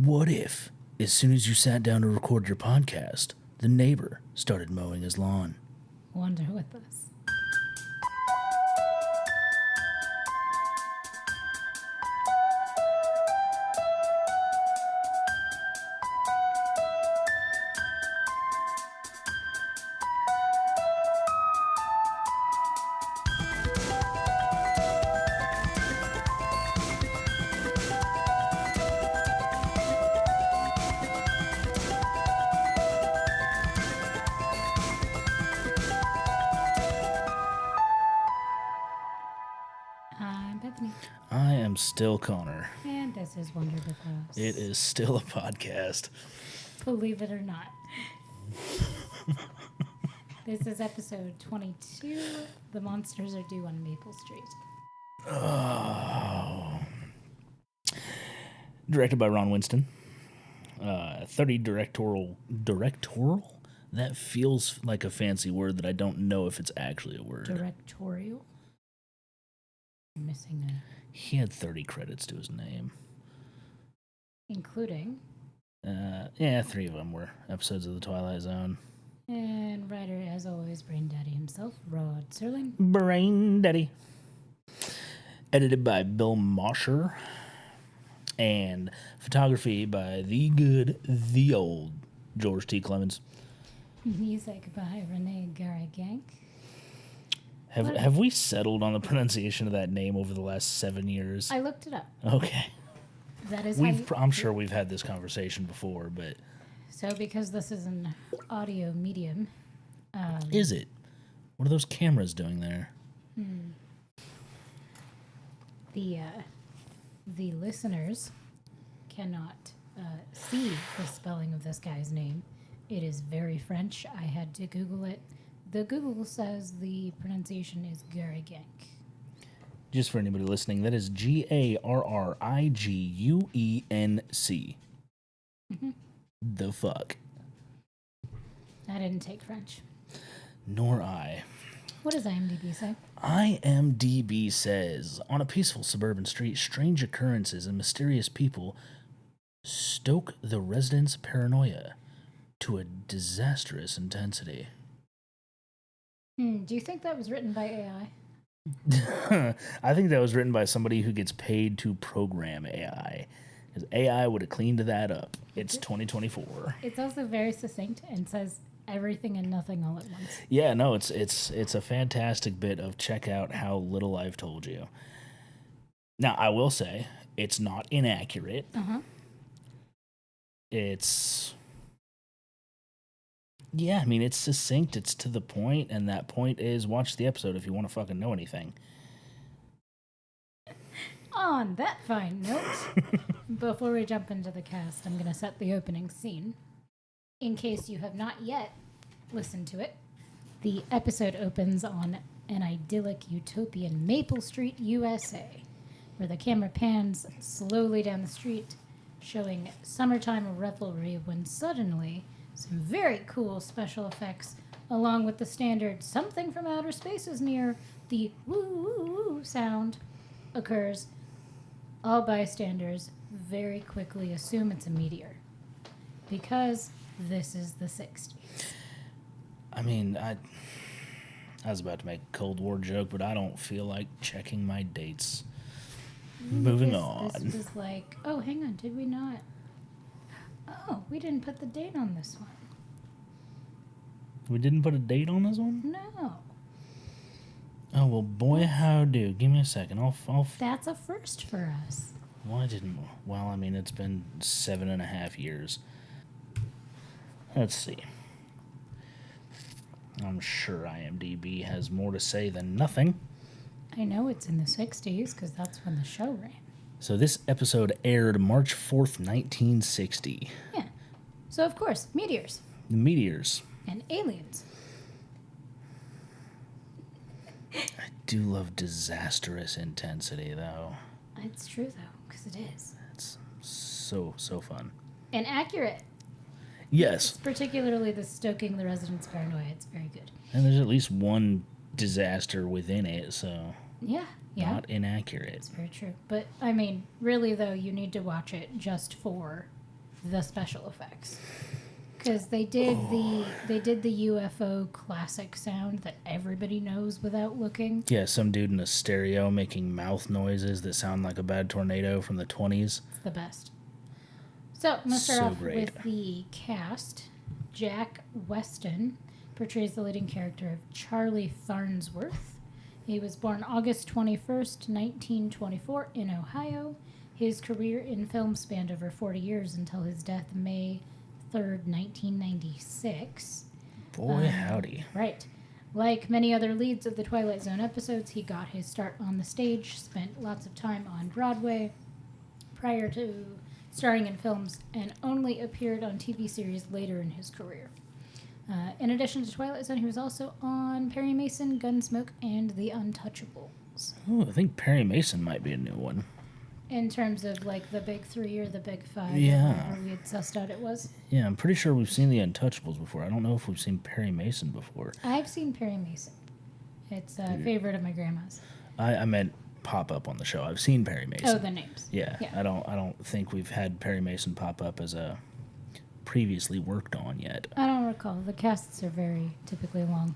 What if, as soon as you sat down to record your podcast, the neighbor started mowing his lawn? Wander with us. I'm Bethany. I am still Connor. And this is Wander with Us. It is still a podcast. Believe it or not. This is episode 22. The monsters are due on Maple Street. Oh. Directed by Ron Winston. 30 directorial? That feels like a fancy word that I don't know if it's actually a word. Directorial? I'm missing a... He had 30 credits to his name. Including? 3 of them were episodes of The Twilight Zone. And writer, as always, Brain Daddy himself, Rod Serling. Brain Daddy. Edited by Bill Mosher. And photography by the good, the old George T. Clemens. Music by Renee Garagank. Have we settled on the pronunciation of that name over the last 7 years? I looked it up. Okay. That is I'm sure we've had this conversation before, but... So because this is an audio medium... Is it? What are those cameras doing there? The listeners cannot see the spelling of this guy's name. It is very French. I had to Google it. The Google says the pronunciation is Garagank. Just for anybody listening, that is Garriguenc. Mm-hmm. The fuck? I didn't take French. Nor I. What does IMDb say? IMDb says, on a peaceful suburban street, strange occurrences and mysterious people stoke the residents' paranoia to a disastrous intensity. Do you think that was written by AI? I think that was written by somebody who gets paid to program AI. Because AI would have cleaned that up. It's 2024. It's also very succinct and says everything and nothing all at once. Yeah, no, it's a fantastic bit of check out how little I've told you. Now, I will say, it's not inaccurate. Uh-huh. It's succinct, it's to the point, and that point is watch the episode if you want to fucking know anything. On that fine note, before we jump into the cast, I'm going to set the opening scene. In case you have not yet listened to it, the episode opens on an idyllic utopian Maple Street, USA, where the camera pans slowly down the street, showing summertime revelry when suddenly some very cool special effects, along with the standard something from outer space is near, the woo-woo-woo sound occurs. All bystanders very quickly assume it's a meteor, because this is the 60s. I mean, I was about to make a Cold War joke, but I don't feel like checking my dates. Moving on. This was like, oh, hang on, did we not? Oh, we didn't put the date on this one. We didn't put a date on this one? No. Oh, well, boy, howdy. Give me a second. I'll That's a first for us. Well, I didn't. Well, I mean, it's been 7.5 years. Let's see. I'm sure IMDb has more to say than nothing. I know it's in the 60s, because that's when the show ran. So this episode aired March 4th, 1960. Yeah. So, of course, meteors. The meteors. And aliens. I do love disastrous intensity, though. It's true, though, because it is. It's so fun. And accurate. Yes. Particularly the stoking the residents' paranoia. It's very good. And there's at least one disaster within it, so... Yeah. Not inaccurate. It's very true. But, I mean, really, though, you need to watch it just for the special effects. Because they did the UFO classic sound that everybody knows without looking. Yeah, some dude in a stereo making mouth noises that sound like a bad tornado from the 20s. It's the best. So I'm going to start So off great. with the cast. Jack Weston portrays the leading character of Charlie Farnsworth. He was born August 21st, 1924 in Ohio. His career in film spanned over 40 years until his death May 3rd, 1996. Boy, howdy. Right. Like many other leads of the Twilight Zone episodes, he got his start on the stage, spent lots of time on Broadway prior to starring in films, and only appeared on TV series later in his career. In addition to Twilight Zone, he was also on Perry Mason, Gunsmoke, and The Untouchables. Oh, I think Perry Mason might be a new one. In terms of like the big three or the big five, Yeah. whatever we had sussed out it was. Yeah, I'm pretty sure we've seen The Untouchables before. I don't know if we've seen Perry Mason before. I've seen Perry Mason. It's a favorite of my grandma's. I meant pop up on the show. I've seen Perry Mason. Oh, the names. Yeah, I don't think we've had Perry Mason pop up as a previously worked on yet. I don't recall. The casts are very typically long.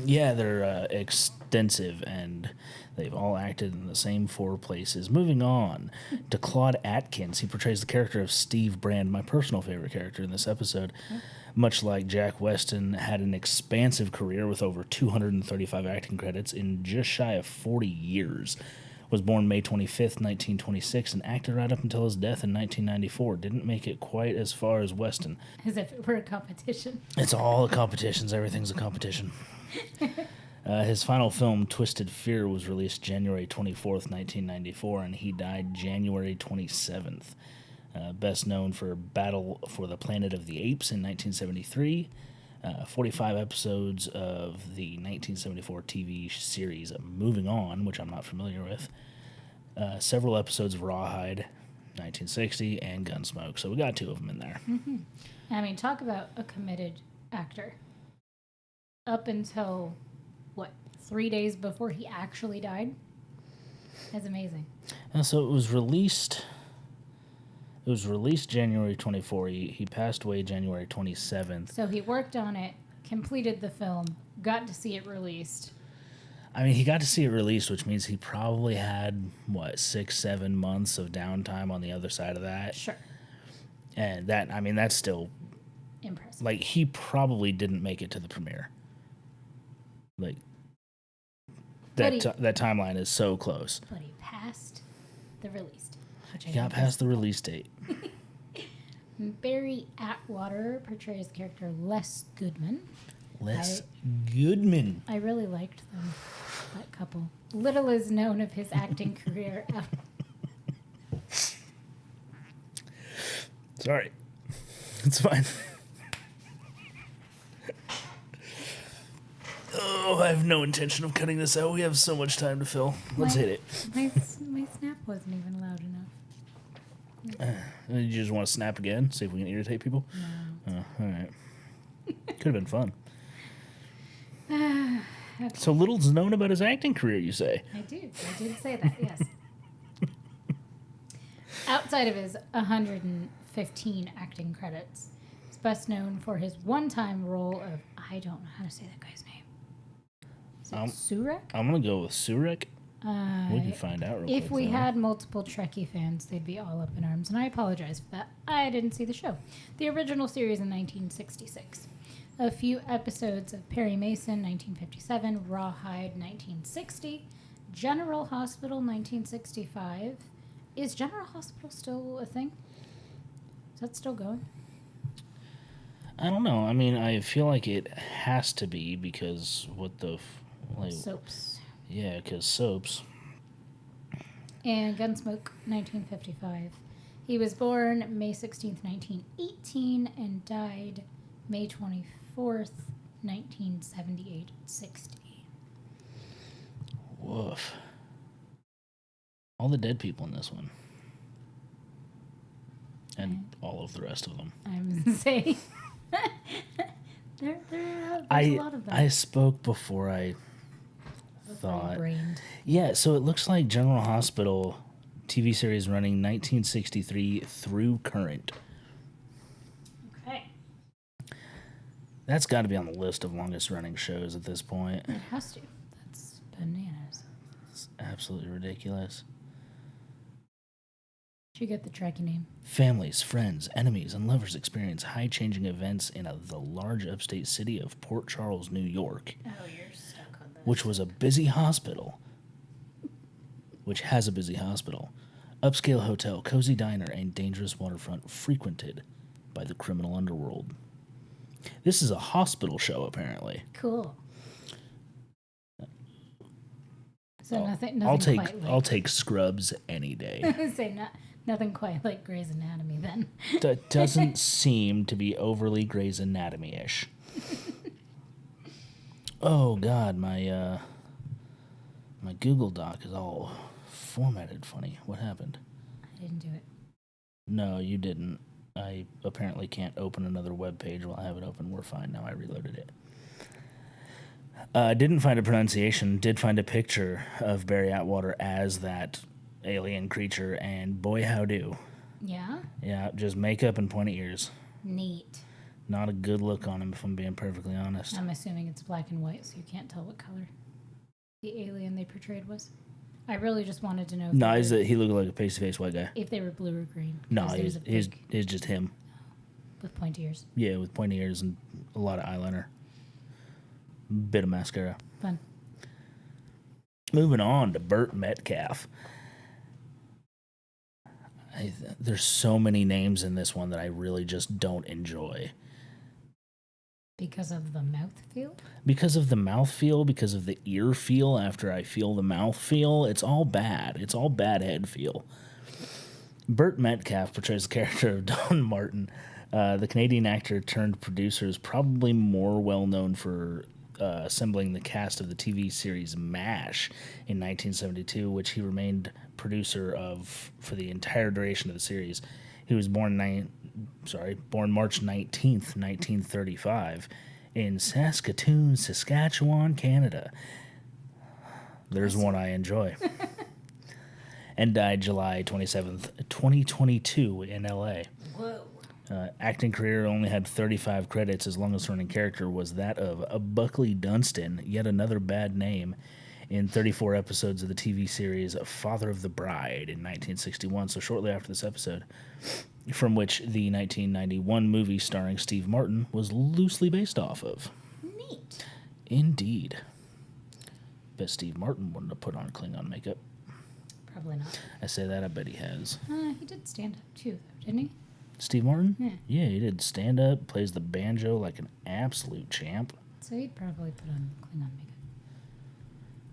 Yeah, they're extensive, and they've all acted in the same 4 places. Moving on to Claude Atkins. He portrays the character of Steve Brand, my personal favorite character in this episode. Much like Jack Weston, had an expansive career with over 235 acting credits in just shy of 40 years. Was born May 25th, 1926, and acted right up until his death in 1994. Didn't make it quite as far as Weston. As if it were a competition. It's all competitions. Everything's a competition. His final film, Twisted Fear, was released January 24th, 1994, and he died January 27th. Best known for Battle for the Planet of the Apes in 1973, 45 episodes of the 1974 TV series Moving On, which I'm not familiar with, several episodes of Rawhide, 1960, and Gunsmoke. So we got 2 of them in there. Mm-hmm. I mean, talk about a committed actor. Up until, 3 days before he actually died? That's amazing. So it was released January 24. He passed away January 27th. So he worked on it, completed the film, got to see it released. I mean, he got to see it released, which means he probably had, 6-7 months of downtime on the other side of that. Sure. And that's still Impressive. like, he probably didn't make it to the premiere. Like, that timeline is so close. But he passed the release date. He got past the release date. Barry Atwater portrays the character Les Goodman. Les Goodman. I really liked them, that couple. Little is known of his acting career. Sorry. It's fine. Oh, I have no intention of cutting this out. We have so much time to fill. Let's hit it. My snap wasn't even loud enough. You just want to snap again? See if we can irritate people? No. All right. Could have been fun. Okay. So little's known about his acting career, you say? I did say that, yes. Outside of his 115 acting credits, he's best known for his one-time role of, I don't know how to say that guy's name. Is it Surek? I'm going to go with Surek. We can find out real quick. If we had multiple Trekkie fans, they'd be all up in arms, and I apologize for that. I didn't see the show. The original series in 1966. A few episodes of Perry Mason, 1957, Rawhide, 1960, General Hospital, 1965. Is General Hospital still a thing? Is that still going? I don't know. I mean, I feel like it has to be because what the... Soaps. Yeah, because soaps. And Gunsmoke, 1955. He was born May 16th, 1918, and died May 24th, 1978, at 60. Woof. All the dead people in this one. And all of the rest of them. I was going to say, there's a lot of them. I spoke before I thought. Brained. Yeah, so it looks like General Hospital TV series running 1963 through current. That's got to be on the list of longest running shows at this point. It has to. That's bananas. It's absolutely ridiculous. Did you get the tracky name? Families, friends, enemies, and lovers experience high-changing events in the large upstate city of Port Charles, New York, Oh, you're stuck on this. which has a busy hospital, upscale hotel, cozy diner, and dangerous waterfront frequented by the criminal underworld. This is a hospital show, apparently. Cool. So nothing I'll quite take Scrubs any day. like... say nothing quite like Grey's Anatomy then. That doesn't seem to be overly Grey's Anatomy-ish. Oh God, my Google Doc is all formatted funny. What happened? I didn't do it. No, you didn't. I apparently can't open another web page while I have it open. We're fine now. I reloaded it. Didn't find a pronunciation. Did find a picture of Barry Atwater as that alien creature, and boy howdo. Yeah? Yeah, just makeup and pointy ears. Neat. Not a good look on him, if I'm being perfectly honest. I'm assuming it's black and white, so you can't tell what color the alien they portrayed was. I really just wanted to know if, No, he looked like a pasty-faced white guy. if they were blue or green. No, 'cause there's a he's big- just him. with pointy ears. Yeah, with pointy ears and a lot of eyeliner. Bit of mascara. Fun. Moving on to Burt Metcalf. There's so many names in this one that I really just don't enjoy. Because of the mouthfeel? Because of the mouthfeel, because of the ear feel after I feel the mouth feel, it's all bad. It's all bad head feel. Burt Metcalf portrays the character of Don Martin. The Canadian actor turned producer is probably more well known for assembling the cast of the TV series MASH in 1972, which he remained producer of for the entire duration of the series. He was born March 19th, 1935, in Saskatoon, Saskatchewan, Canada. There's one I enjoy. And died July 27th, 2022 in LA. Whoa. Acting career only had 35 credits. His longest running character was that of Buckley Dunstan, yet another bad name, in 34 episodes of the TV series Father of the Bride in 1961, so shortly after this episode, from which the 1991 movie starring Steve Martin was loosely based off of. Neat. Indeed. Bet Steve Martin wouldn't have put on Klingon makeup. Probably not. I say that, I bet he has. He did stand up too, though, didn't he? Steve Martin? Yeah. Yeah, he did stand up, plays the banjo like an absolute champ. So he'd probably put on Klingon makeup.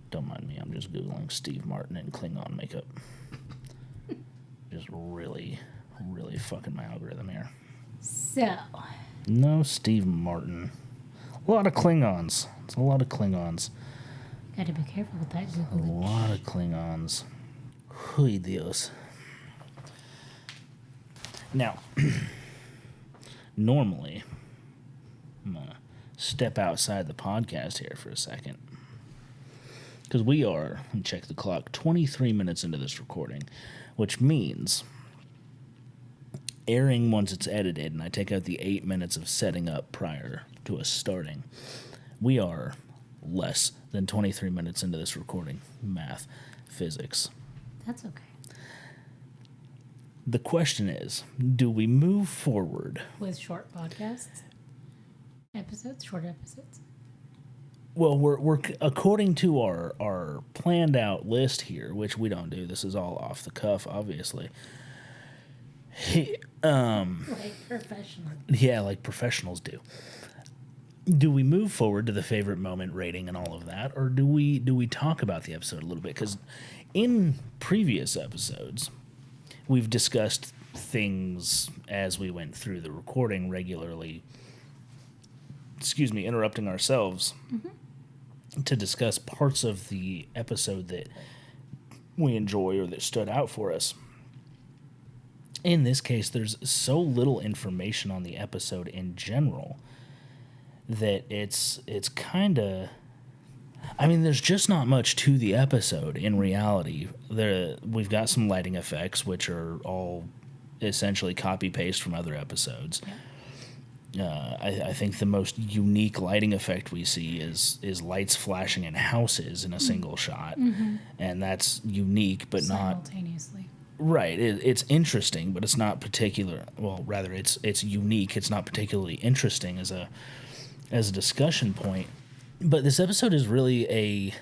Don't mind me, I'm just Googling Steve Martin and Klingon makeup. Just really, really fucking my algorithm here. So, No Steve Martin. A lot of Klingons. It's a lot of Klingons. gotta be careful with that A Google. lot of Klingons. Huy Dios. Now, normally, I'm going to step outside the podcast here for a second. Because we are, and check the clock, 23 minutes into this recording, which means airing once it's edited, and I take out the 8 minutes of setting up prior to us starting. We are less than 23 minutes into this recording. Math, physics. That's okay. The question is, do we move forward? With short podcasts? Short episodes? Well, we're according to our planned out list here, which we don't do. This is all off the cuff, obviously. Like professional. Yeah, like professionals do. Do we move forward to the favorite moment rating and all of that, or do we talk about the episode a little bit? Because in previous episodes, we've discussed things as we went through the recording regularly. Excuse me, interrupting ourselves to discuss parts of the episode that we enjoy or that stood out for us. In this case, there's so little information on the episode in general that it's kind of... I mean, there's just not much to the episode in reality. We've got some lighting effects, which are all essentially copy-paste from other episodes. Yeah. I think the most unique lighting effect we see is lights flashing in houses in a single shot, and that's unique, but not Simultaneously. right. It's interesting, but it's not particular. Well, rather, it's unique. It's not particularly interesting as a discussion point. But this episode is really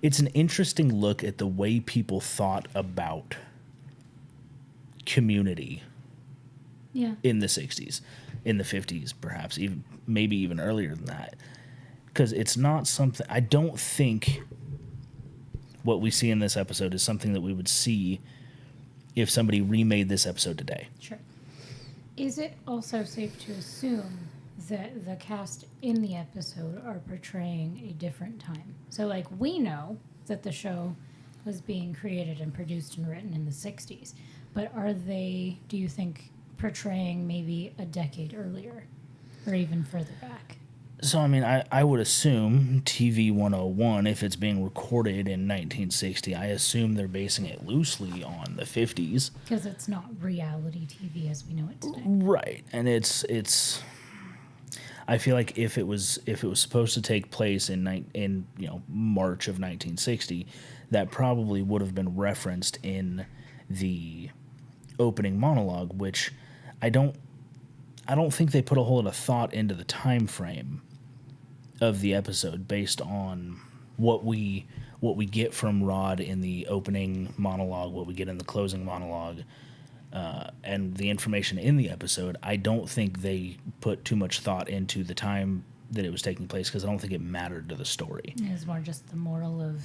it's an interesting look at the way people thought about community Yeah. in the 60s, in the 50s, perhaps, even maybe even earlier than that. Because it's not something, I don't think what we see in this episode is something that we would see if somebody remade this episode today. Sure. Is it also safe to assume that the cast in the episode are portraying a different time? So, like, we know that the show was being created and produced and written in the 60s, but are they, do you think, portraying maybe a decade earlier or even further back? So, I mean, I would assume TV 101, if it's being recorded in 1960, I assume they're basing it loosely on the 50s. Because it's not reality TV as we know it today. Right. And it's I feel like if it was supposed to take place in March of 1960, that probably would have been referenced in the opening monologue, which I don't think they put a whole lot of thought into the time frame of the episode based on what we get from Rod in the opening monologue, what we get in the closing monologue, and the information in the episode. I don't think they put too much thought into the time that it was taking place because I don't think it mattered to the story. It was more just the moral of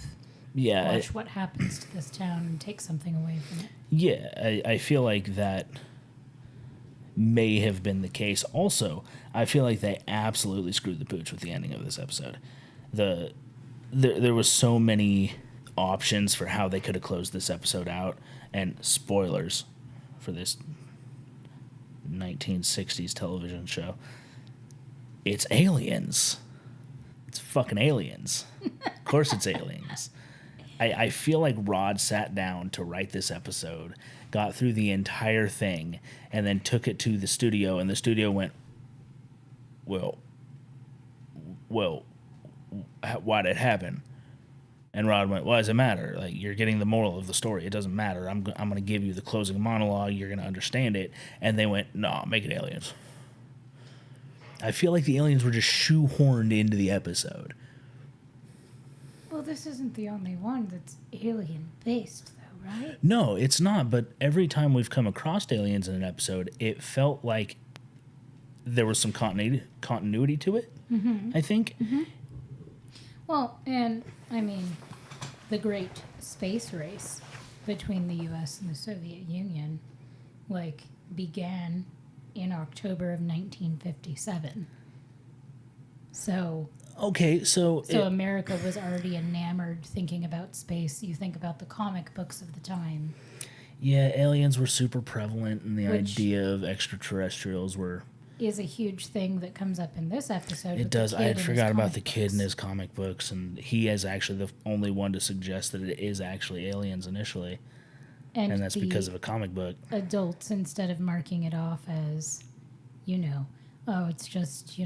watch what happens to this town and take something away from it. Yeah, I feel like that may have been the case. Also, I feel like they absolutely screwed the pooch with the ending of this episode. There was so many options for how they could have closed this episode out, and spoilers for this 1960s television show. It's aliens. It's fucking aliens. Of course it's aliens. I feel like Rod sat down to write this episode, got through the entire thing, and then took it to the studio, and the studio went, well, why'd it happen? And Rod went, why does it matter? Like, you're getting the moral of the story. It doesn't matter. I'm going to give you the closing monologue. You're going to understand it. And they went, no, make it aliens. I feel like the aliens were just shoehorned into the episode. Well, this isn't the only one that's alien-based, though, right? No, it's not. But every time we've come across aliens in an episode, it felt like there was some continuity to it, I think. Mm-hmm. Well, and, I mean, the great space race between the U.S. and the Soviet Union, began in October of 1957. So... Okay, so America was already enamored thinking about space. You think about the comic books of the time. Yeah, aliens were super prevalent, and the idea of extraterrestrials were... is a huge thing that comes up in this episode. It does. I had forgot about the kid in his comic books, and he is actually the only one to suggest that it is actually aliens initially. And that's because of a comic book. Adults, instead of marking it off as, oh, it's just,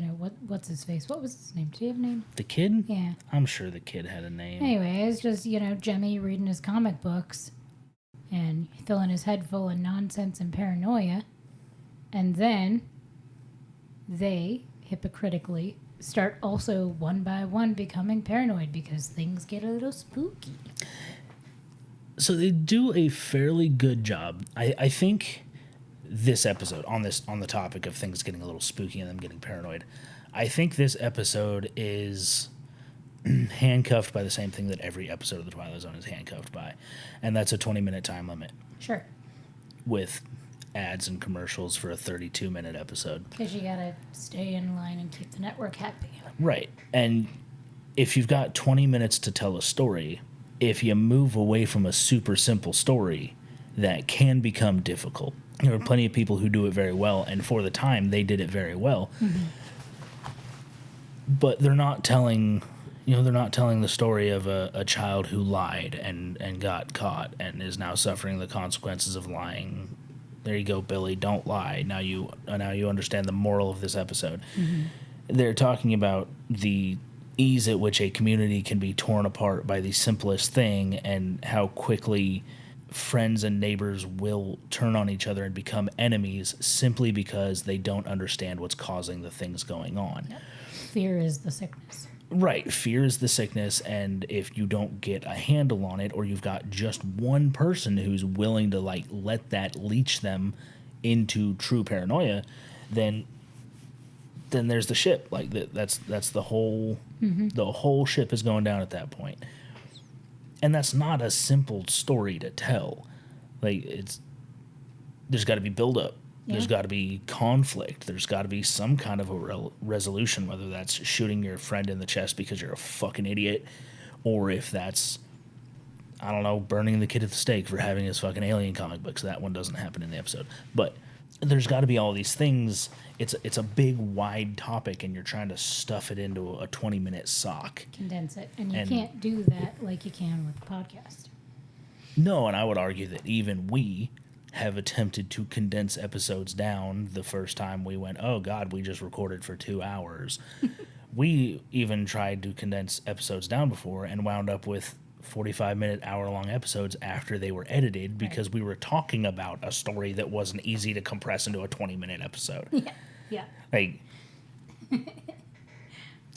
what's his face? What was his name? Did he have a name? The kid? Yeah. I'm sure the kid had a name. Anyway, it's just, Jemmy reading his comic books and filling his head full of nonsense and paranoia. And then they, hypocritically, start also one by one becoming paranoid because things get a little spooky. So they do a fairly good job. I think... this episode on the topic of things getting a little spooky and them getting paranoid, I think this episode is handcuffed by the same thing that every episode of the Twilight Zone is handcuffed by, and that's a 20-minute time limit. Sure. With ads and commercials for a 32-minute episode. Because you gotta stay in line and keep the network happy. Right. And if you've got 20 minutes to tell a story, if you move away from a super simple story, that can become difficult. There are plenty of people who do it very well, and for the time, they did it very well. Mm-hmm. But they're not telling, the story of a child who lied and got caught and is now suffering the consequences of lying there you go, Billy. Don't lie. Now you understand the moral of this episode. They're talking about the ease at which a community can be torn apart by the simplest thing, and how quickly friends and neighbors will turn on each other and become enemies simply because they don't understand what's causing the things going on. Yep. Fear is the sickness. Right. Fear is the sickness, and if you don't get a handle on it, or you've got just one person who's willing to like let that leech them into true paranoia, then there's the ship. Like that's the whole ship is going down at that point. And that's not a simple story to tell. Like there's got to be buildup. Yeah. There's got to be conflict. There's got to be some kind of a resolution, whether that's shooting your friend in the chest because you're a fucking idiot, or if that's, I don't know, burning the kid at the stake for having his fucking alien comic books. That one doesn't happen in the episode. But there's got to be all these things. It's a big, wide topic, and you're trying to stuff it into a 20-minute sock. Condense it. And you can't do that like you can with the podcast. No, and I would argue that even we have attempted to condense episodes down. The first time we went, oh God, we just recorded for 2 hours. We even tried to condense episodes down before and wound up with 45-minute, hour-long episodes after they were edited because we were talking about a story that wasn't easy to compress into a 20-minute episode. Yeah. Like,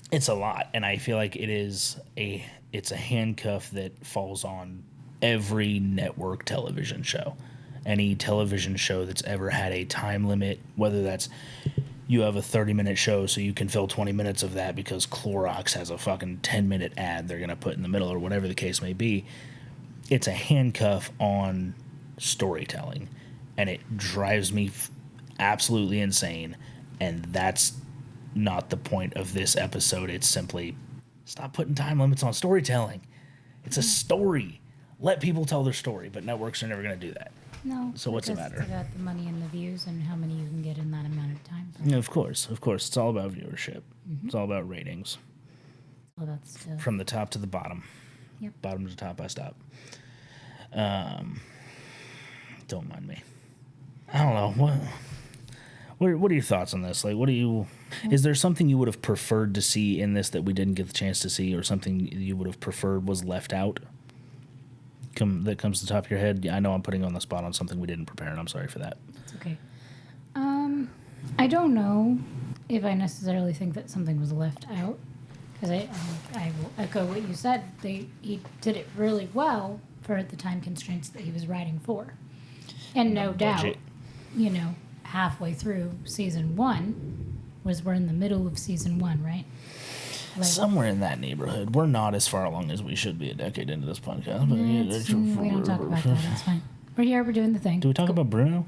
it's a lot, and I feel like it's a handcuff that falls on every network television show. Any television show that's ever had a time limit, whether that's you have a 30-minute show so you can fill 20 minutes of that because Clorox has a fucking 10-minute ad they're going to put in the middle, or whatever the case may be. It's a handcuff on storytelling, and it drives me absolutely insane, and that's not the point of this episode. It's simply, stop putting time limits on storytelling. It's a story. Let people tell their story, but networks are never going to do that. No. So what's the matter? It's about the money and the views and how many you can get in that amount of time. Yeah, of course. It's all about viewership. It's all about ratings. It's all about stuff. From the top to the bottom. Yep. Bottom to top, I stop. Don't mind me. I don't know. What are your thoughts on this? Like, is there something you would have preferred to see in this that we didn't get the chance to see, or something you would have preferred was left out? That comes to the top of your head? Yeah, I know I'm putting you on the spot on something we didn't prepare, and I'm sorry for that. That's okay. I don't know if I necessarily think that something was left out, because I will echo what you said. He did it really well for the time constraints that he was writing for. And no doubt, halfway through season 1 we're in the middle of season 1, right? Like, somewhere in that neighborhood. We're not as far along as we should be a decade into this podcast. But we don't talk about that. That's fine. We're here. We're doing the thing. Do we talk about Bruno?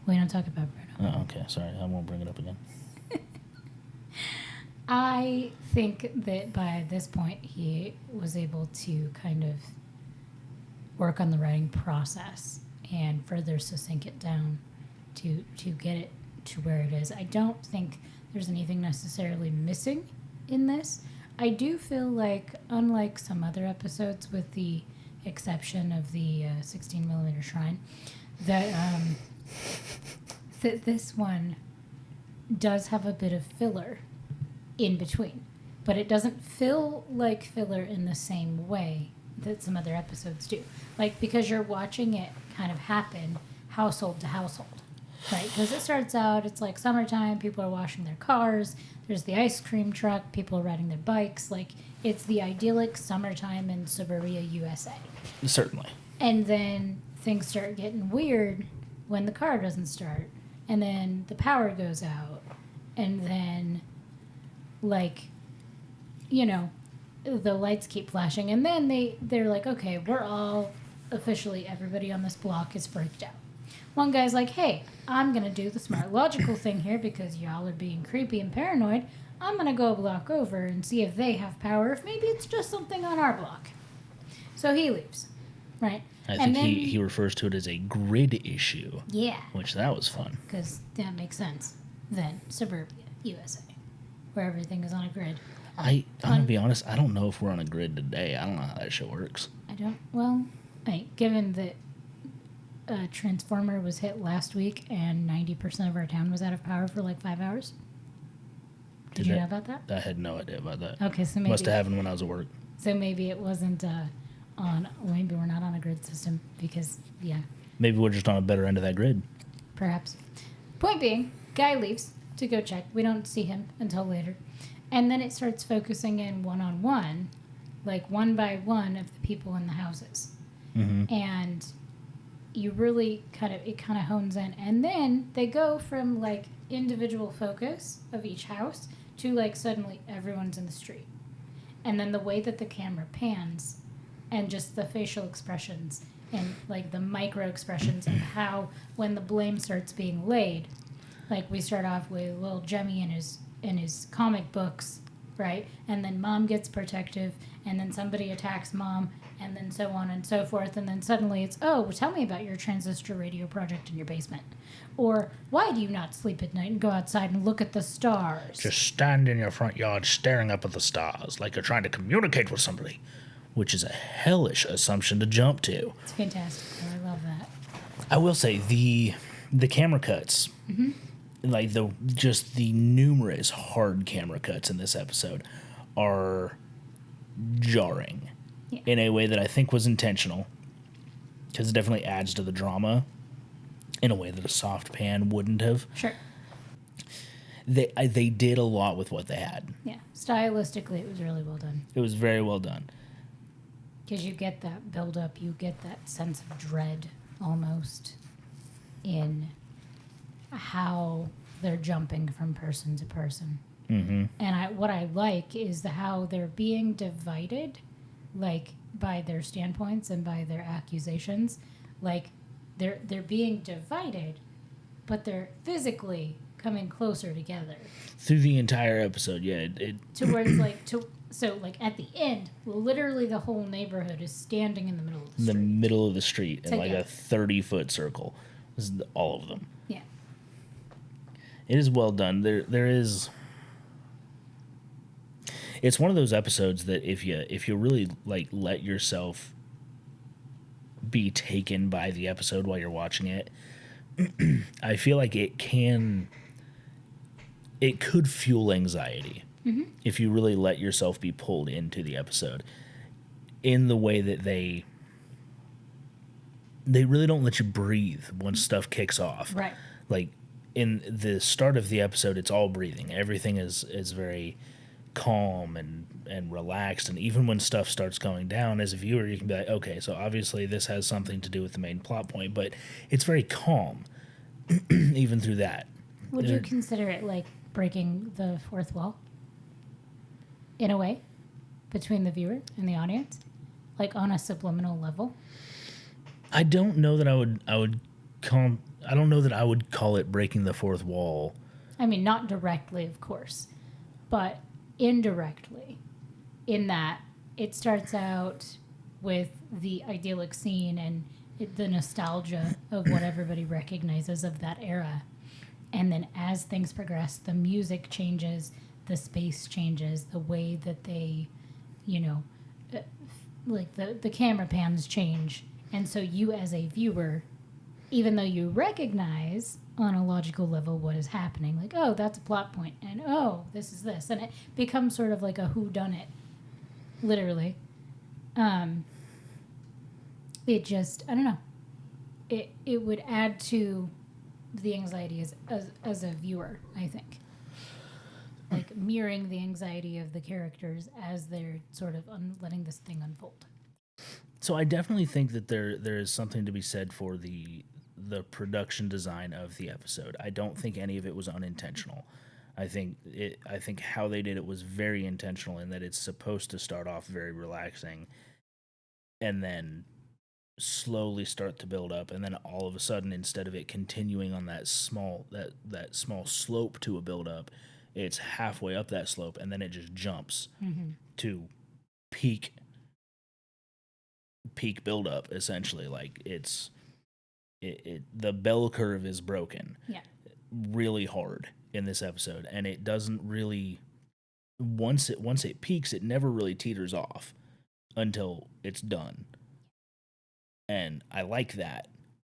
We don't talk about Bruno. Oh, okay. Sorry. I won't bring it up again. I think that by this point he was able to kind of work on the writing process and further succinct it down to get it to where it is. I don't think there's anything necessarily missing in this. I do feel like, unlike some other episodes, with the exception of the 16mm shrine, that this one does have a bit of filler in between, but it doesn't feel like filler in the same way that some other episodes do. Like, because you're watching it kind of happen household to household. Right, because it starts out, it's like summertime, people are washing their cars, there's the ice cream truck, people are riding their bikes, like, it's the idyllic summertime in suburbia USA. Certainly. And then things start getting weird when the car doesn't start, and then the power goes out, and then, like, the lights keep flashing, and then they're like, okay, we're all, officially, everybody on this block is freaked out. One guy's like, hey, I'm going to do the smart logical thing here because y'all are being creepy and paranoid. I'm going to go a block over and see if they have power, if maybe it's just something on our block. So he leaves, right? I think he refers to it as a grid issue. Yeah. Which, that was fun. Because that makes sense. Then, suburbia, USA, where everything is on a grid. I'm going to be honest, I don't know if we're on a grid today. I don't know how that shit works. Given that a transformer was hit last week and 90% of our town was out of power for like 5 hours? Did you know about that? I had no idea about that. Okay, so maybe Must have happened when I was at work. So maybe it wasn't maybe we're not on a grid system because, yeah. Maybe we're just on a better end of that grid. Perhaps. Point being, guy leaves to go check. We don't see him until later. And then it starts focusing in one-on-one, like one by one of the people in the houses. Mm-hmm. And you really it kind of hones in. And then they go from like individual focus of each house to like suddenly everyone's in the street. And then the way that the camera pans and just the facial expressions and like the micro expressions of how when the blame starts being laid, like we start off with little Jemmy in his comic books, right? And then mom gets protective, and then somebody attacks mom, and then so on and so forth, and then suddenly it's, oh, tell me about your transistor radio project in your basement. Or why do you not sleep at night and go outside and look at the stars? Just stand in your front yard staring up at the stars like you're trying to communicate with somebody, which is a hellish assumption to jump to. It's fantastic. I love that. I will say the camera cuts, like the numerous hard camera cuts in this episode are jarring in a way that I think was intentional, because it definitely adds to the drama in a way that a soft pan wouldn't have. Sure. They did a lot with what they had. Yeah. Stylistically, it was really well done. It was very well done. Because you get that build-up, you get that sense of dread almost in how they're jumping from person to person. Mm-hmm. And what I like is how they're being divided, like by their standpoints and by their accusations. Like they're being divided, but they're physically coming closer together Through the entire episode, yeah. to where it's like so like at the end, literally the whole neighborhood is standing in the middle of the street. The middle of the street in Together. like a 30-foot circle. This is all of them. Yeah. It is well done. There is. It's one of those episodes that if you really like let yourself be taken by the episode while you're watching it, I feel like it could fuel anxiety if you really let yourself be pulled into the episode in the way that they really don't let you breathe once stuff kicks off. Right. Like in the start of the episode, it's all breathing. Everything is very calm and relaxed, and even when stuff starts going down, as a viewer you can be like, okay, so obviously this has something to do with the main plot point, but it's very calm even through that. Would you consider it like breaking the fourth wall in a way between the viewer and the audience, like on a subliminal level? I don't know that I would call it breaking the fourth wall. I mean, not directly, of course, but indirectly, in that it starts out with the idyllic scene and the nostalgia of what everybody recognizes of that era. And then as things progress, the music changes, the space changes, the way that they, like the camera pans change. And so you as a viewer, even though you recognize on a logical level what is happening, like, oh, that's a plot point, and oh, this is this, and it becomes sort of like a whodunit, literally. It just, I don't know. It would add to the anxiety as a viewer, I think. Like mirroring the anxiety of the characters as they're sort of letting this thing unfold. So I definitely think that there is something to be said for the production design of the episode. I don't think any of it was unintentional. I think how they did it was very intentional in that it's supposed to start off very relaxing and then slowly start to build up, and then all of a sudden, instead of it continuing on that small slope to a build up, it's halfway up that slope and then it just jumps to peak build up, essentially. Like the bell curve is broken really hard in this episode, and it doesn't really, once it peaks, it never really teeters off until it's done. And I like that.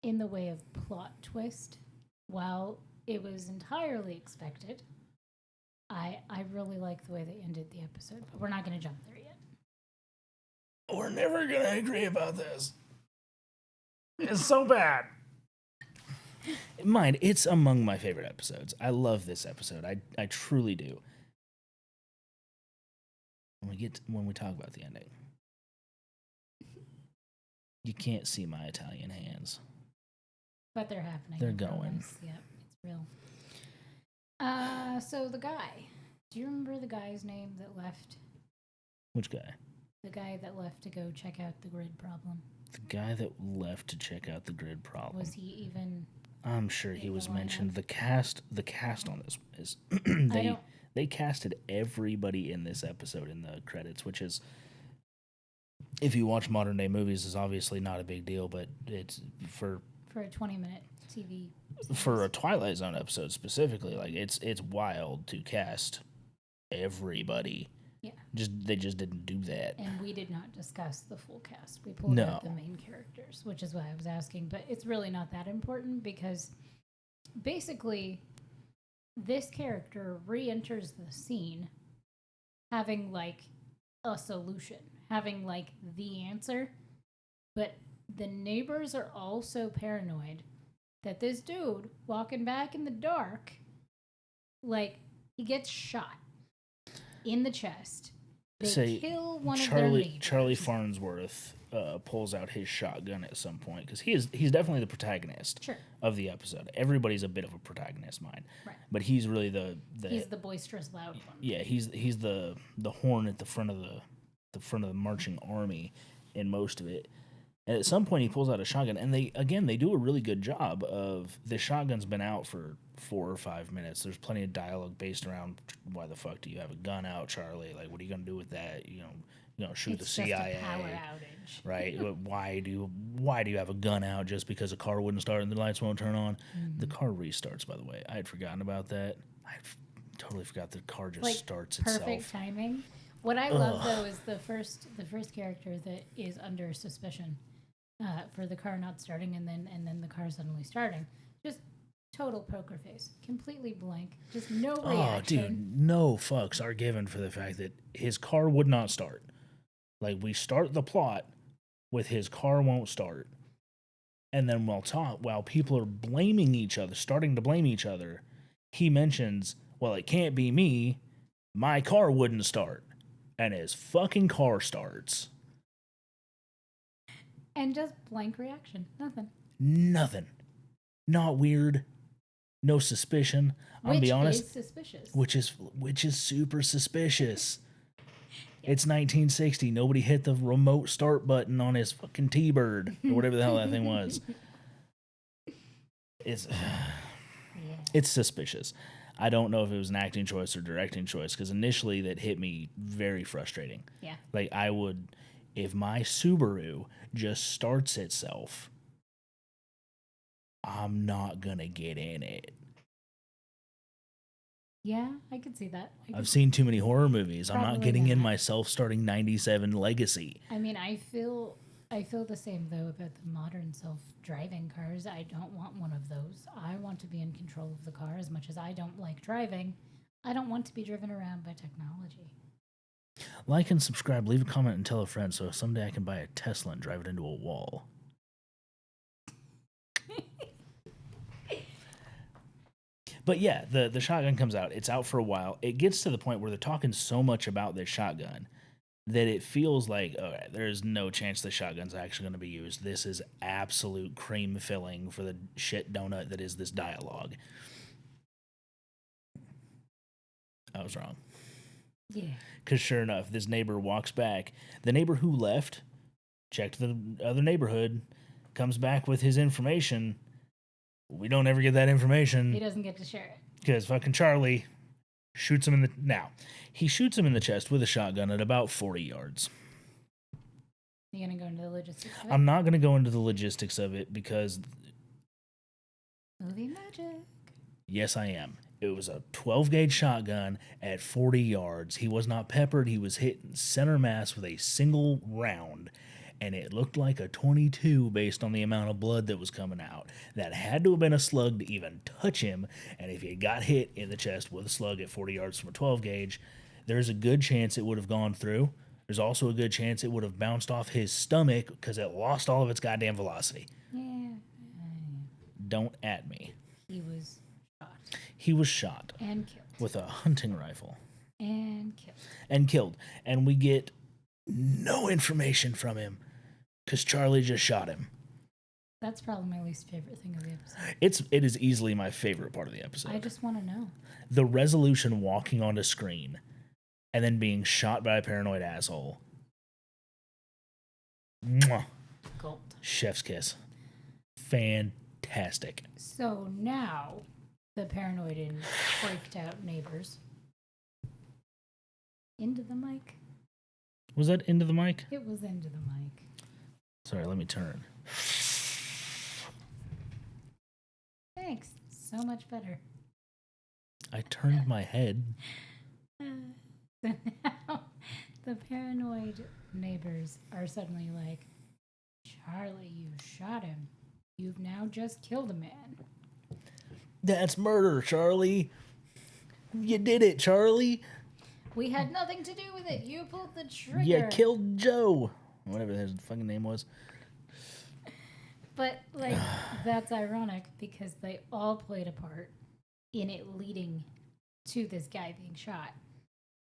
in the way of plot twist, while it was entirely expected, I really like the way they ended the episode, but we're not going to jump there yet. We're never going to agree about this. It's so bad. Mind, it's among my favorite episodes. I love this episode. I truly do. When we talk about the ending, you can't see my Italian hands, but they're happening. They're going. Yeah, it's real. So the guy. Do you remember the guy's name that left? Which guy? The guy that left to go check out the grid problem. The guy that left to check out the grid problem. Was he even? I'm sure he was mentioned. The cast on this is they casted everybody in this episode in the credits, which is, if you watch modern day movies, is obviously not a big deal, but it's for a 20-minute TV series. For a Twilight Zone episode specifically, like it's wild to cast everybody. Yeah. They just didn't do that. And we did not discuss the full cast. We pulled out the main characters, which is why I was asking. But it's really not that important because basically this character re-enters the scene having like a solution, having like the answer. But the neighbors are all so paranoid that this dude walking back in the dark, like, he gets shot in the chest. They kill one of their neighbors. Charlie Farnsworth pulls out his shotgun at some point because he's definitely the protagonist of the episode. Everybody's a bit of a protagonist, right? But he's really he's the boisterous, loud one. Yeah, he's the horn at the front of the marching army in most of it. And at some point, he pulls out a shotgun, and they do a really good job of the shotgun's been out for 4 or 5 minutes. There's plenty of dialogue based around why the fuck do you have a gun out, Charlie? Like, what are you gonna do with that? You know, shoot the CIA? Just a power outage, right? Why do you have a gun out just because a car wouldn't start and the lights won't turn on? Mm-hmm. The car restarts, by the way. I had forgotten about that. I totally forgot the car just starts itself. Perfect timing. What I love though is the first character that is under suspicion. For the car not starting and then the car suddenly starting. Just total poker face. Completely blank. Just no reaction. Oh, dude, no fucks are given for the fact that his car would not start. Like, we start the plot with his car won't start. And then while people are blaming each other, starting to blame each other, he mentions, well, it can't be me. My car wouldn't start. And his fucking car starts. And just blank reaction. Nothing. Not weird. No suspicion. I'll be honest. Which is suspicious. Which is super suspicious. Yeah. It's 1960. Nobody hit the remote start button on his fucking T-Bird or whatever the hell that thing was. It's suspicious. I don't know if it was an acting choice or directing choice because initially that hit me very frustrating. Yeah. Like, I would, if my Subaru just starts itself, I'm not gonna get in it. Yeah, I could see that. I've seen too many horror movies. I'm not getting in my self-starting 97 Legacy. I mean, I feel the same though about the modern self-driving cars. I don't want one of those. I want to be in control of the car. As much as I don't like driving, I don't want to be driven around by technology. Like and subscribe, leave a comment, and tell a friend so someday I can buy a Tesla and drive it into a wall. But yeah, the shotgun comes out. It's out for a while. It gets to the point where they're talking so much about this shotgun that it feels like, okay, there's no chance the shotgun's actually going to be used. This is absolute cream filling for the shit donut that is this dialogue. I was wrong. Yeah. Because sure enough, this neighbor walks back. The neighbor who left, checked the other neighborhood, comes back with his information. We don't ever get that information. He doesn't get to share it. Because fucking Charlie shoots him in the... Now, he shoots him in the chest with a shotgun at about 40 yards. You going to go into the logistics of it? I'm not going to go into the logistics of it because... Movie magic. Yes, I am. It was a 12-gauge shotgun at 40 yards. He was not peppered. He was hit in center mass with a single round. and it looked like a 22 based on the amount of blood that was coming out. That had to have been a slug to even touch him, and if he got hit in the chest with a slug at 40 yards from a 12 gauge, there's a good chance it would have gone through. There's also a good chance it would have bounced off his stomach because it lost all of its goddamn velocity. Yeah. Don't at me. He was shot. He was shot. And killed. With a hunting rifle. And killed. And killed. And we get no information from him because Charlie just shot him. That's probably my least favorite thing of the episode. It is easily my favorite part of the episode. I just want to know. The resolution walking onto screen and then being shot by a paranoid asshole. Mwah. Gold. Chef's kiss. Fantastic. So now, the paranoid and freaked out neighbors. Into the mic? Was that into the mic? It was into the mic. Sorry, let me turn. Thanks. So much better. I turned my head. So now, the paranoid neighbors are suddenly like, Charlie, you shot him. You've now just killed a man. That's murder, Charlie. You did it, Charlie. We had nothing to do with it. You pulled the trigger. You killed Joe. Whatever his fucking name was. But, like, that's ironic because they all played a part in it leading to this guy being shot.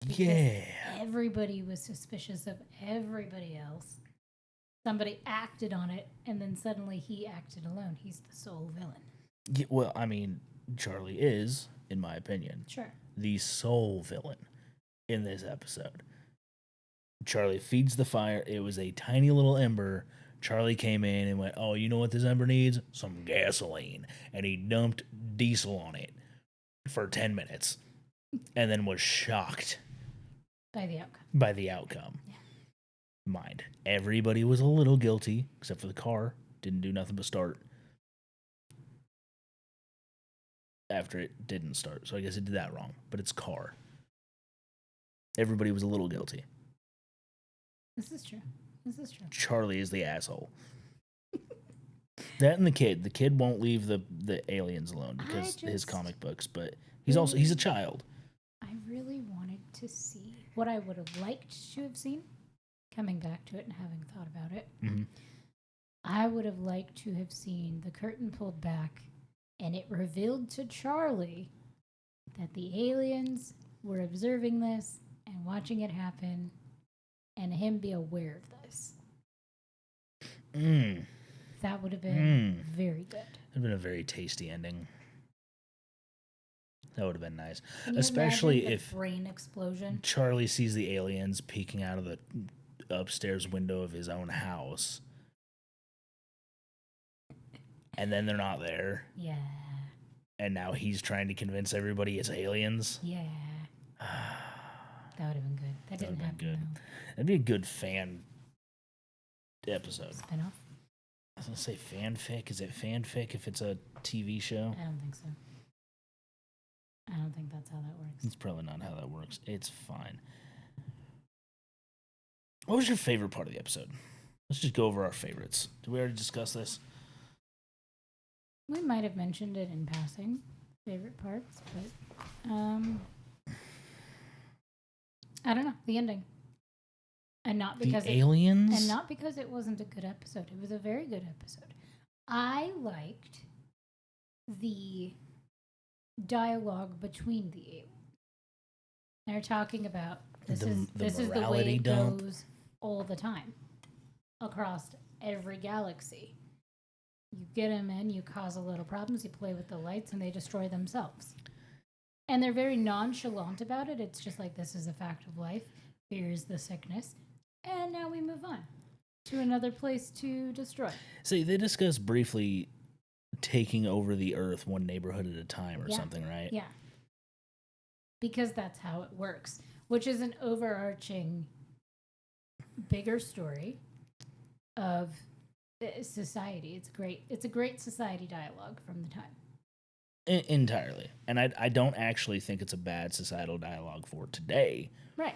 Because yeah. everybody was suspicious of everybody else. Somebody acted on it, and then suddenly he acted alone. He's the sole villain. Yeah, well, I mean, Charlie is, in my opinion, Sure. the sole villain in this episode. Charlie feeds the fire. It was a tiny little ember. Charlie came in and went, oh, you know what this ember needs? Some gasoline. And he dumped diesel on it for 10 minutes and then was shocked By the outcome. Yeah. Mind, everybody was a little guilty, except for the car. Didn't do nothing but start. After it didn't start. So I guess it did that wrong. But it's car. Everybody was a little guilty. This is true. Charlie is the asshole. That and the kid. The kid won't leave the aliens alone because his comic books, but he's a child. I really wanted to see what I would have liked to have seen. Coming back to it and having thought about it. Mm-hmm. I would have liked to have seen the curtain pulled back and it revealed to Charlie that the aliens were observing this and watching it happen and him be aware of this. That would have been very good. It would have been a very tasty ending. That would have been nice. Can you Especially imagine the if brain explosion. Charlie sees the aliens peeking out of the upstairs window of his own house. And then they're not there. Yeah. And now he's trying to convince everybody it's aliens. Yeah. That would have been good. That didn't happen. Good. Though. That'd be a good fan episode. Spinoff? I was going to say fanfic. Is it fanfic if it's a TV show? I don't think so. I don't think that's how that works. It's probably not how that works. It's fine. What was your favorite part of the episode? Let's just go over our favorites. Did we already discuss this? We might have mentioned it in passing, favorite parts, but I don't know. The ending. And not because the aliens? And not because it wasn't a good episode. It was a very good episode. I liked the dialogue between the aliens. They're talking about this is the way it goes all the time across every galaxy. You get them in, you cause a little problems, you play with the lights, and they destroy themselves. And they're very nonchalant about it. It's just like, this is a fact of life. Here's the sickness. And now we move on to another place to destroy. See, they discuss briefly taking over the Earth one neighborhood at a time or something, right? Yeah. Because that's how it works, which is an overarching, bigger story of society. It's a great society dialogue from the time. Entirely. And I don't actually think it's a bad societal dialogue for today. Right.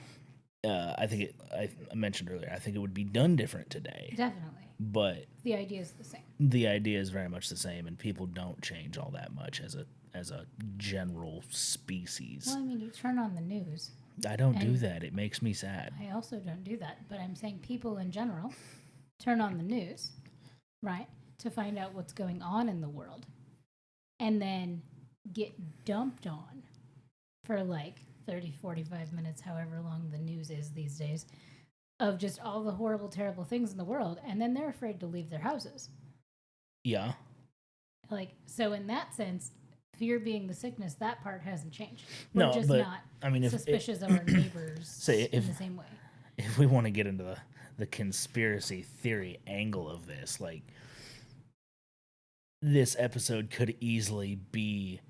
I think I mentioned earlier. I think it would be done different today, Definitely. but The idea is the same. the idea is very much the same, and people don't change all that much as a general species. Well, I mean, you turn on the news. I don't do and that. It makes me sad. I also don't do that, but I'm saying people in general turn on the news, right, to find out what's going on in the world, and then get dumped on for like 30, 45 minutes, however long the news is these days, of just all the horrible, terrible things in the world, and then they're afraid to leave their houses. Yeah. Like, so in that sense, fear being the sickness, that part hasn't changed. We're No, just but not I mean, suspicious of our neighbors say in the same way. if we want to get into the conspiracy theory angle of this, like this episode could easily be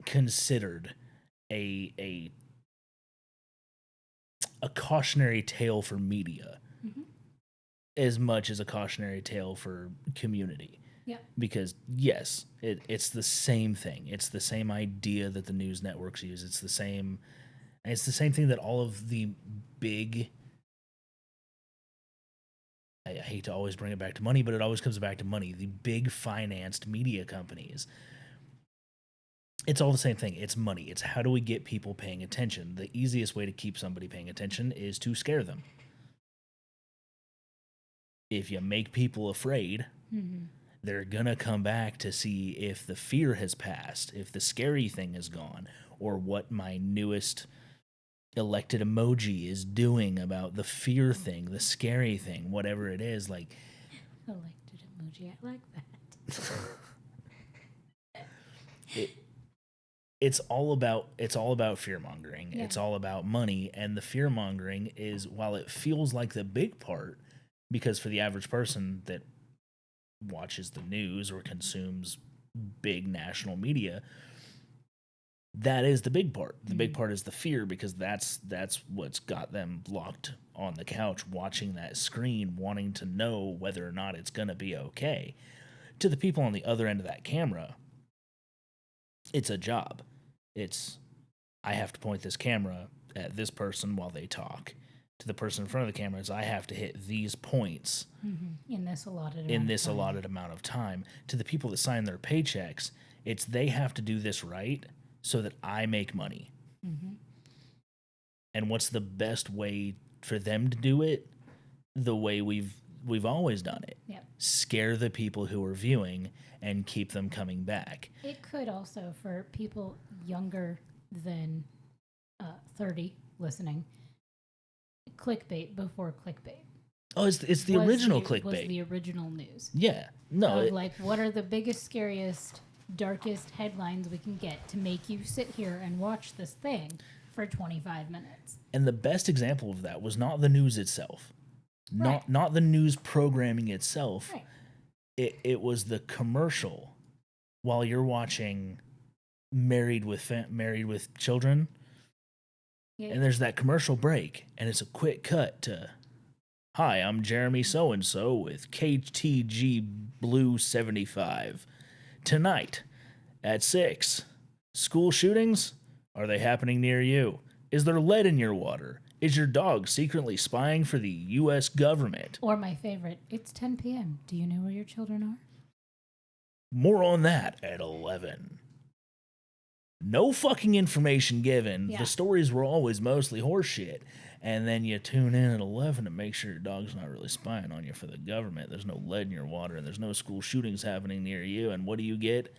considered a cautionary tale for media as much as a cautionary tale for community. Yeah. Because yes, it's the same thing. It's the same idea that the news networks use. It's the same thing that all of the big, I hate to always bring it back to money, but it always comes back to money. The big financed media companies, it's all the same thing. It's money. It's how do we get people paying attention? The easiest way to keep somebody paying attention is to scare them. If you make people afraid, they're going to come back to see if the fear has passed, if the scary thing is gone, or what my newest elected emoji is doing about the fear thing, the scary thing, whatever it is. Like, elected emoji, I like that. It's all about fear mongering. Yeah. It's all about money, and the fear mongering is, while it feels like the big part, because for the average person that watches the news or consumes big national media, that is the big part. The big part is the fear, because that's what's got them locked on the couch watching that screen, wanting to know whether or not it's going to be okay. To the people on the other end of that camera, it's a job. It's, I have to point this camera at this person while they talk. To the person in front of the camera, I have to hit these points in this allotted amount of time. To the people that sign their paychecks, it's they have to do this right so that I make money. And what's the best way for them to do it? The way we've always done it. Yep. Scare the people who are viewing and keep them coming back. It could also, for people younger than 30 listening, clickbait before clickbait. Oh, it's the original clickbait. Was the original news. Yeah. No. Like, what are the biggest, scariest, darkest headlines we can get to make you sit here and watch this thing for 25 minutes? And the best example of that was not the news itself. Right. Not the news programming itself. Right. It was the commercial while you're watching Married with Children. Yeah. And there's that commercial break, and it's a quick cut to, "Hi, I'm Jeremy so-and-so with KTG Blue 75. Tonight at 6, school shootings? Are they happening near you? Is there lead in your water? Is your dog secretly spying for the U.S. government?" Or my favorite, it's 10 p.m. Do you know where your children are? More on that at 11. No fucking information given. Yeah. The stories were always mostly horseshit. And then you tune in at 11 to make sure your dog's not really spying on you for the government. There's no lead in your water, and there's no school shootings happening near you. And what do you get?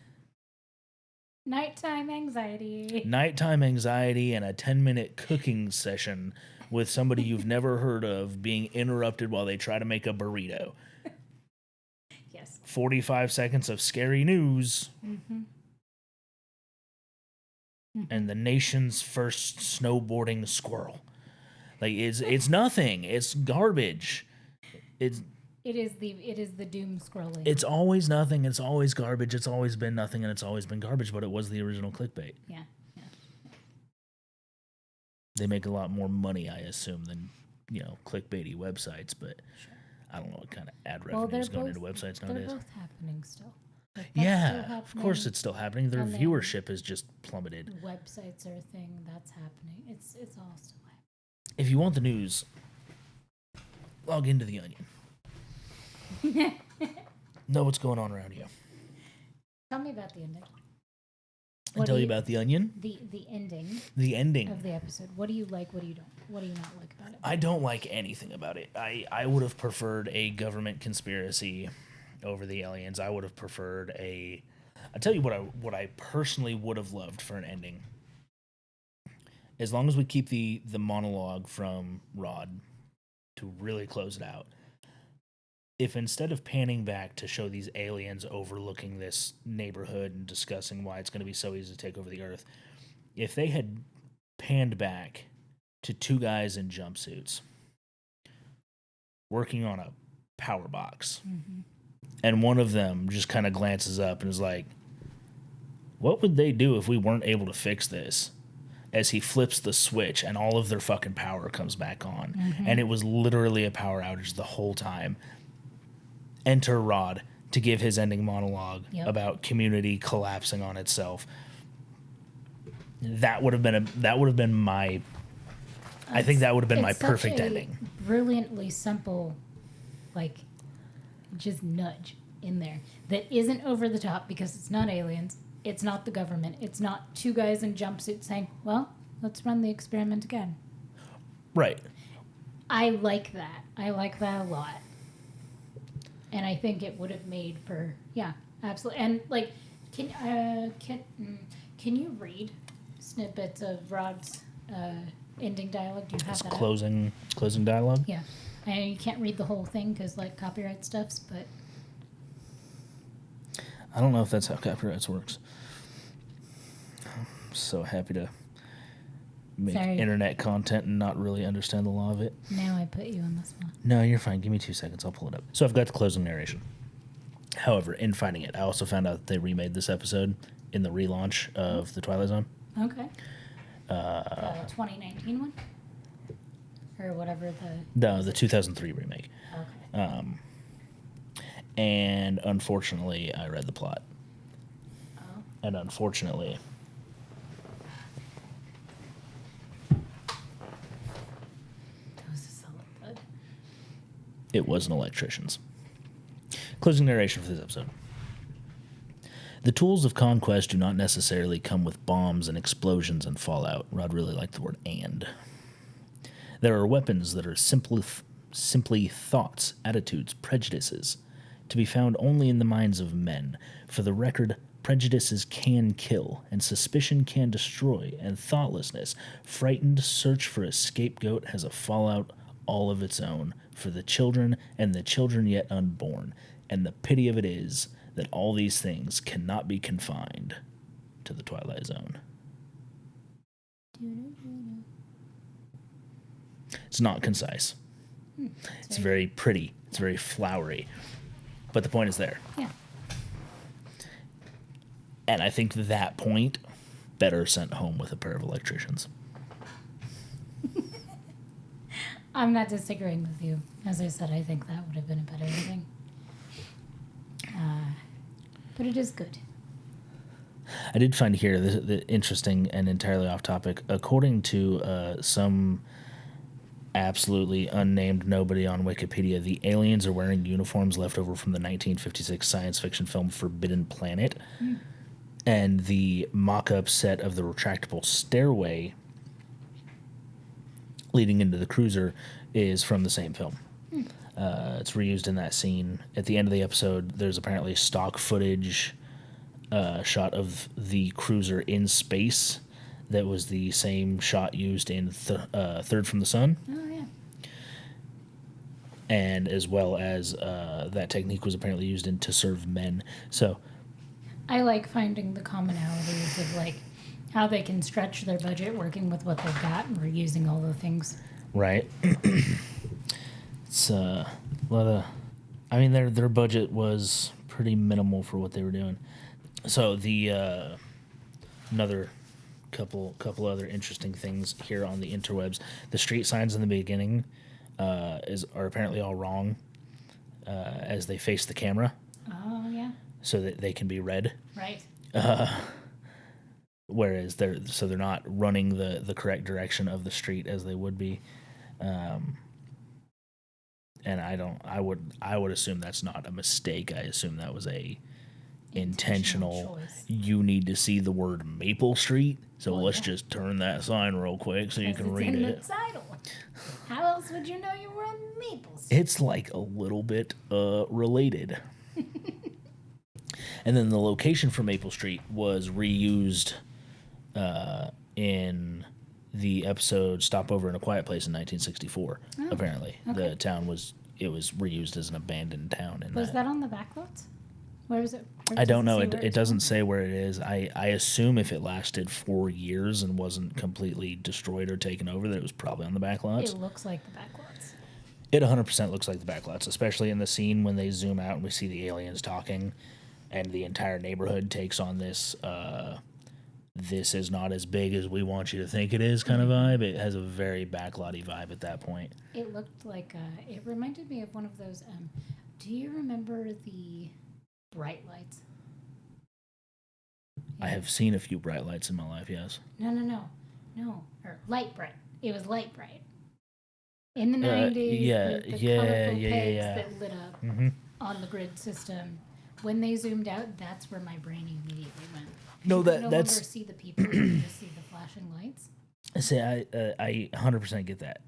Nighttime anxiety. Nighttime anxiety and a 10-minute cooking session with somebody you've never heard of being interrupted while they try to make a burrito. Yes. 45 seconds of scary news. And the nation's first snowboarding squirrel. Like, it's nothing. It's garbage. It is the doom scrolling. It's always nothing. It's always garbage. It's always been nothing, and it's always been garbage. But it was the original clickbait. Yeah. They make a lot more money, I assume, than clickbaity websites. But I don't know what kind of ad revenue is going into websites nowadays. They're both happening still. Like, that's still Yeah, of course happening. it's still happening. Their And then- viewership has just plummeted. Websites are a thing that's happening. It's all still If you want the news, log into the Onion. happening. Know what's going on around you. Tell me about the ending. And tell you about the Onion. The ending The ending. of the episode. What do you like? What do you don't? What do you not like about it? I don't like anything about it. I would have preferred a government conspiracy over the aliens. I would have preferred a. I'll tell you what I personally would have loved for an ending. As long as we keep the monologue from Rod to really close it out. If instead of panning back to show these aliens overlooking this neighborhood and discussing why it's going to be so easy to take over the Earth, if they had panned back to two guys in jumpsuits working on a power box, and one of them just kind of glances up and is like, what would they do if we weren't able to fix this? As he flips the switch and all of their fucking power comes back on. And it was literally a power outage the whole time. Enter Rod to give his ending monologue about community collapsing on itself. That would have been my. I think that would have been my perfect ending. Brilliantly simple, like, just nudge in there that isn't over the top because it's not aliens, it's not the government, it's not two guys in jumpsuits saying, "Well, let's run the experiment again." Right. I like that. I like that a lot. And I think it would have made for, absolutely. And like, can you read snippets of Rod's ending dialogue? Do you have It's that? Up? closing dialogue. Yeah, I know you can't read the whole thing because like copyright stuffs, but I don't know if that's how copyrights works. I'm so happy to make internet content and not really understand the law of it. Now I put you on the spot. No, you're fine. Give me 2 seconds. I'll pull it up. So I've got the closing narration. However, in finding it, I also found out that they remade this episode in the relaunch of The Twilight Zone. Okay. The 2019 one? Or whatever the 2003 remake. Okay. And unfortunately, I read the plot. Oh. And unfortunately, That was a solid thud. it was an electrician's. Closing narration for this episode. The tools of conquest do not necessarily come with bombs and explosions and fallout. Rod really liked the word "and." There are weapons that are simply thoughts, attitudes, prejudices, to be found only in the minds of men. For the record, prejudices can kill, and suspicion can destroy, and thoughtlessness, frightened search for a scapegoat has a fallout all of its own for the children and the children yet unborn. And the pity of it is that all these things cannot be confined to the Twilight Zone. It's not concise. It's very pretty. It's very flowery. But the point is there. Yeah. And I think that point better sent home with a pair of electricians. I'm not disagreeing with you. As I said, I think that would have been a better ending. But it is good. I did find here the interesting and entirely off topic. According to some absolutely unnamed nobody on Wikipedia, the aliens are wearing uniforms left over from the 1956 science fiction film Forbidden Planet. And the mock-up set of the retractable stairway leading into the cruiser is from the same film. It's reused in that scene. At the end of the episode, there's apparently stock footage shot of the cruiser in space that was the same shot used in Third from the Sun. Oh, yeah. And as well as that technique was apparently used in To Serve Men. So I like finding the commonalities of like how they can stretch their budget working with what they've got and reusing all the things. right. It's a lot of. I mean, their budget was pretty minimal for what they were doing. So the another couple other interesting things here on the interwebs. The street signs in the beginning are apparently all wrong as they face the camera. Oh, yeah. so that they can be read. Right. Whereas they're not running the correct direction of the street as they would be. And I would assume that's not a mistake. I assume that was a intentional choice. You need to see the word Maple Street, so let's just turn that sign real quick so you can read it. The title. How else would you know you were on Maple Street? It's like a little bit related. And then the location for Maple Street was reused in the episode Stopover in a Quiet Place in 1964. Apparently, the town was reused as an abandoned town. Was that on the backlots? Where was it? I don't know. It doesn't say where it is. I assume if it lasted 4 years and wasn't completely destroyed or taken over, that it was probably on the backlots. It looks like the backlots. It 100% looks like the backlots, especially in the scene when they zoom out and we see the aliens talking, and the entire neighborhood takes on this. This is not as big as we want you to think it is kind of vibe. It has a very backlotty vibe at that point. It looked like, it reminded me of one of those, do you remember the bright lights? I have seen a few bright lights in my life, yes. No. Or light bright. It was light bright. In the 90s, the colorful pegs that lit up on the grid system. When they zoomed out, that's where my brain immediately went. No, you that's no longer see the people, you just see the flashing lights. I 100% get that.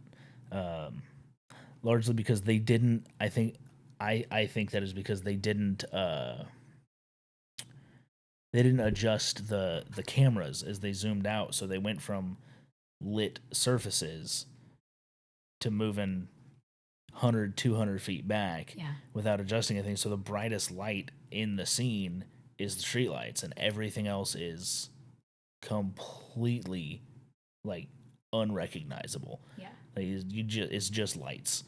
Largely because they didn't. I think that is because they didn't. They didn't adjust the cameras as they zoomed out, so they went from lit surfaces to moving 100, 200 feet back without adjusting anything. So the brightest light in the scene is the streetlights, and everything else is completely like unrecognizable. Yeah, like it's just lights.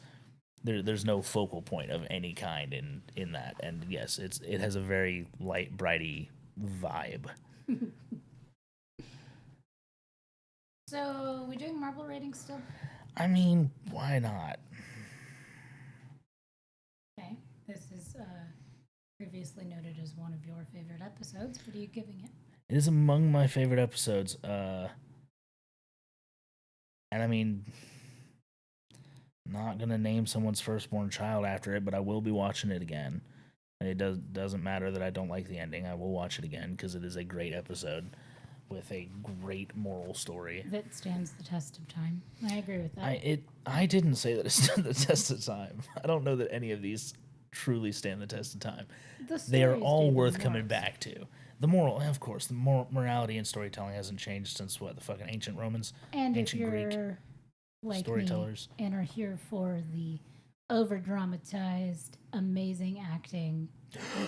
There's no focal point of any kind in that. And yes, it has a very light, brighty vibe. So we doing marble ratings still? I mean, why not? Okay, this is previously noted as one of your favorite episodes. What are you giving it? It is among my favorite episodes. And I mean, not gonna name someone's firstborn child after it, but I will be watching it again. It doesn't matter that I don't like the ending. I will watch it again because it is a great episode with a great moral story that stands the test of time. I agree with that. I didn't say that it stood the test of time. I don't know that any of these truly stand the test of time. They are all worth coming back to. The moral, of course, the morality and storytelling hasn't changed since the fucking ancient Romans, and ancient if you're Greek like storytellers, me and are here for the over dramatized, amazing acting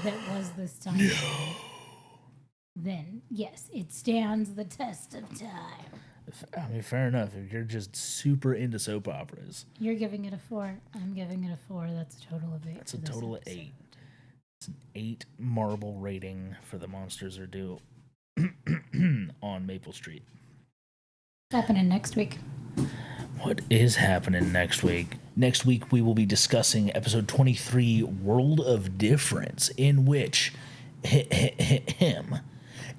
that was this time. No. Then yes, it stands the test of time. I mean, fair enough. If you're just super into soap operas, you're giving it a 4. I'm giving it a 4. That's a total of 8. That's a total of 8. It's an 8 marble rating for The Monsters Are Due on Maple Street. What's happening next week? What is happening next week? Next week we will be discussing episode 23, World of Difference, in which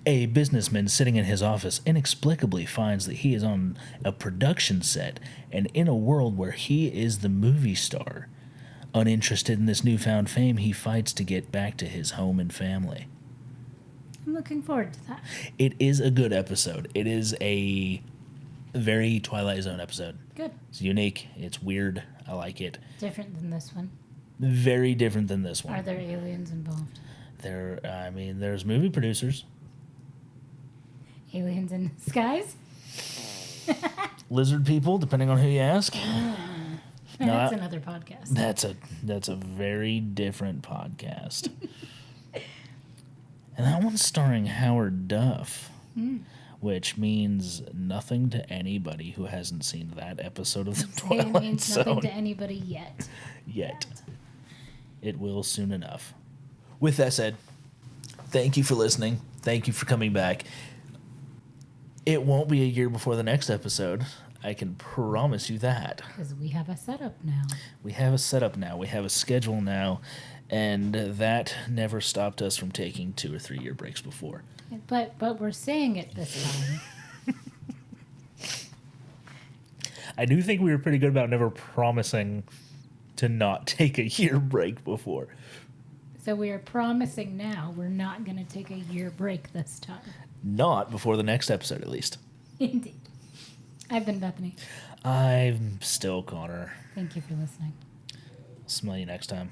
a businessman sitting in his office inexplicably finds that he is on a production set and in a world where he is the movie star. Uninterested in this newfound fame, he fights to get back to his home and family. I'm looking forward to that. It is a good episode. It is a very Twilight Zone episode. Good. It's unique. It's weird. I like it. Different than this one. Very different than this one. Are there aliens involved? There's movie producers. Aliens in skies? Lizard people, depending on who you ask. That's another podcast. That's a very different podcast. And that one's starring Howard Duff, which means nothing to anybody who hasn't seen that episode of the Twilight Zone. It means nothing to anybody yet. Yet. It will soon enough. With that said, thank you for listening. Thank you for coming back. It won't be a year before the next episode. I can promise you that. Because we have a setup now. We have a setup now. We have a schedule now. And that never stopped us from taking 2 or 3 year breaks before. But we're saying it this time. I do think we were pretty good about never promising to not take a year break before. So we are promising now we're not going to take a year break this time. Not before the next episode, at least. Indeed. I've been Bethany. I'm still Connor. Thank you for listening. Smell you next time.